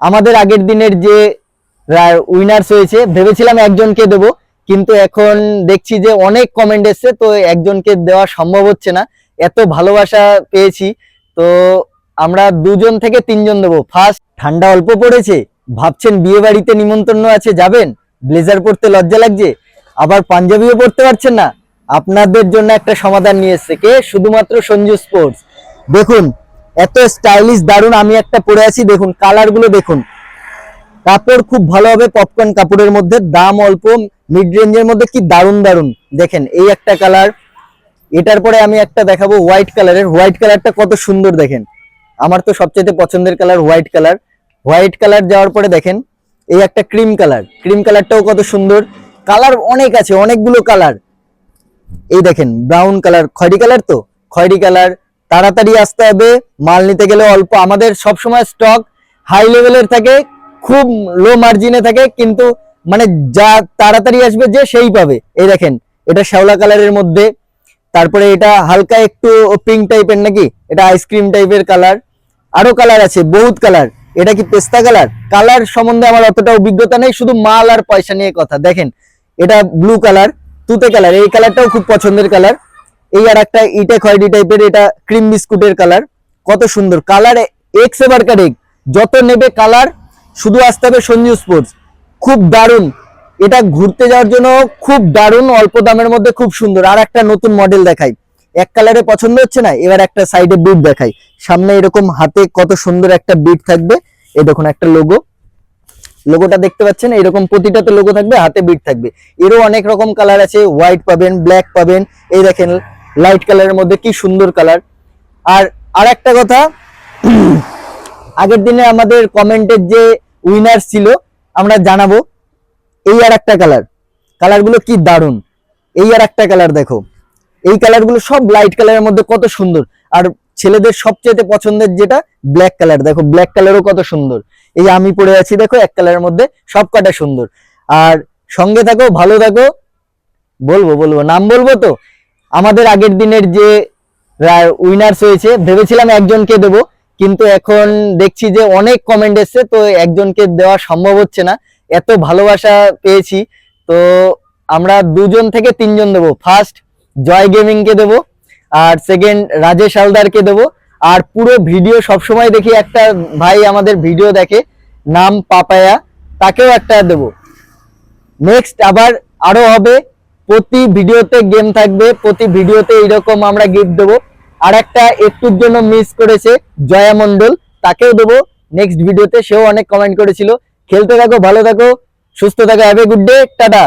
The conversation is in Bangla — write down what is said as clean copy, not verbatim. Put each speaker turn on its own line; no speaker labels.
আমাদের আগের দিনের যে উইনার্স হয়েছে ভেবেছিলাম একজনকে দেব, কিন্তু এখন দেখছি যে অনেক কমেন্ট এসছে, তো একজনকে দেওয়া সম্ভব হচ্ছে না, এত ভালোবাসা পেয়েছি। তো আমরা 2জন থেকে 3জন দেবো। ফার্স্ট, ঠান্ডা অল্প পড়েছে, ভাবছেন বিয়ে বাড়িতে নিমন্ত্রণ আছে, যাবেন, ব্লেজার পরতে লজ্জা লাগছে, আবার পাঞ্জাবিও পরতে পারছেন না, আপনাদের জন্য একটা সমাধান নিয়ে এসছে কে, শুধুমাত্র সঞ্জু স্পোর্টস। দেখুন এত স্টাইলিশ দারুন, আমি একটা পরে আছি, দেখুন কালার গুলো দেখুন, কাপড় খুব ভালো হবে, পপকর্ন কাপড়ের মধ্যে, দাম অল্প, মিড রেঞ্জের মধ্যে, কি দারুন দারুন। দেখেন এই একটা কালার, এটার পরে আমি একটা দেখাবো হোয়াইট কালারের, হোয়াইট কালারটা কত সুন্দর দেখেন, আমার তো সবচেয়ে পছন্দের colour white colour. White colour যাওয়ার পরে দেখেন এই একটা ক্রিম কালার, ক্রিম কালারটাও কত সুন্দর, কালার অনেক আছে, অনেকগুলো কালার। এই দেখেন ব্রাউন কালার, খয়েরি কালার, তো খয়েরি কালার, তাড়াতাড়ি আসতে হবে, মাল নিতে গেলে অল্প, আমাদের সব সময় স্টক হাই লেভেলের থাকে, খুব লো মার্জিনে থাকে, কিন্তু মানে যা তাড়াতাড়ি আসবে যে সেই পাবে। এই দেখেন এটা শ্যাওলা কালারের মধ্যে, তারপরে এটা হালকা একটু পিঙ্ক টাইপের, নাকি এটা আইসক্রিম টাইপের কালার, আরো কালার আছে বহুত কালার। এটা কি পেস্তা কালার, কালার সম্বন্ধে আমার অতটা অভিজ্ঞতা নেই, শুধু মাল আর পয়সা নিয়ে কথা। দেখেন এটা ব্লু কালার, তুতে কালার, এই কালারটাও খুব পছন্দের কালার। এই আর একটা ইটে খয়েরি টাইপের, এটা ক্রিম বিস্কুটের কালার, কত সুন্দর কালার, এক্স এবার কারেক, যত নেবে কালার শুধু আসতে হবে সঞ্জু স্পোর্টস, খুব দারুন। এটা ঘুরতে যাওয়ার জন্য খুব দারুন, অল্প দামের মধ্যে খুব সুন্দর। আর একটা নতুন মডেল দেখাই, এক কালারে পছন্দ হচ্ছে না, এবার একটা সাইডে বিট দেখাই, সামনে এরকম হাতে কত সুন্দর একটা বিট থাকবে, এই দেখুন একটা লোগো, লোগোটা দেখতে পাচ্ছেন, এরকম প্রতিটাতে লোগো থাকবে, হাতে বিট থাকবে। এরও অনেক রকম কালার আছে, হোয়াইট পাবেন, ব্ল্যাক পাবেন, এই দেখেন লাইট কালারের মধ্যে কি সুন্দর কালার। আর একটা কথা, আগের দিনে আমাদের কমেন্টের যে উইনার ছিল আমরা জানাবো। এই আর একটা কালার, কালারগুলো কি দারুন, এই আর একটা কালার দেখো, এই কালারগুলো সব লাইট কালারের মধ্যে কত সুন্দর। আর ছেলেদের সবচেয়ে পছন্দের যেটা ব্ল্যাক কালার, দেখো ব্ল্যাক কালারও কত সুন্দর। এই আমি পরে আছি দেখো এক কালারের মধ্যে, সব কটা সুন্দর। আর সঙ্গে থাকো, ভালো থাকো, বলবো নাম বলবো তো। আমাদের আগের দিনের যে উইনার্স হয়েছে ভেবেছিলাম একজনকে দেব, কিন্তু এখন দেখছি যে অনেক কমেন্ট এসছে, তো একজনকে দেওয়া সম্ভব হচ্ছে না, এত ভালোবাসা পেয়েছি। তো আমরা 2জন থেকে 3জন দেবো। ফার্স্ট জয় গেমিং কে দেবো, আর সেকেন্ড রাজেশ হালদারকে দেবো। আর পুরো ভিডিও সবসময় দেখি একটা ভাই আমাদের ভিডিও দেখে, নাম পাপায়া, তাকেও একটা দেবো। নেক্সট আবার আরো হবে, প্রতি ভিডিওতে গেম থাকবে, প্রতি ভিডিওতে এইরকম আমরা গিফট দেবো। আর একটা একটুর জন্য মিস করেছে জয়া মন্ডল, তাকেও দেবো নেক্সট ভিডিওতে, সেও অনেক কমেন্ট করেছিল। খেলতে থাকো, ভালো থাকো, সুস্থ থাকো, have a good day, tata.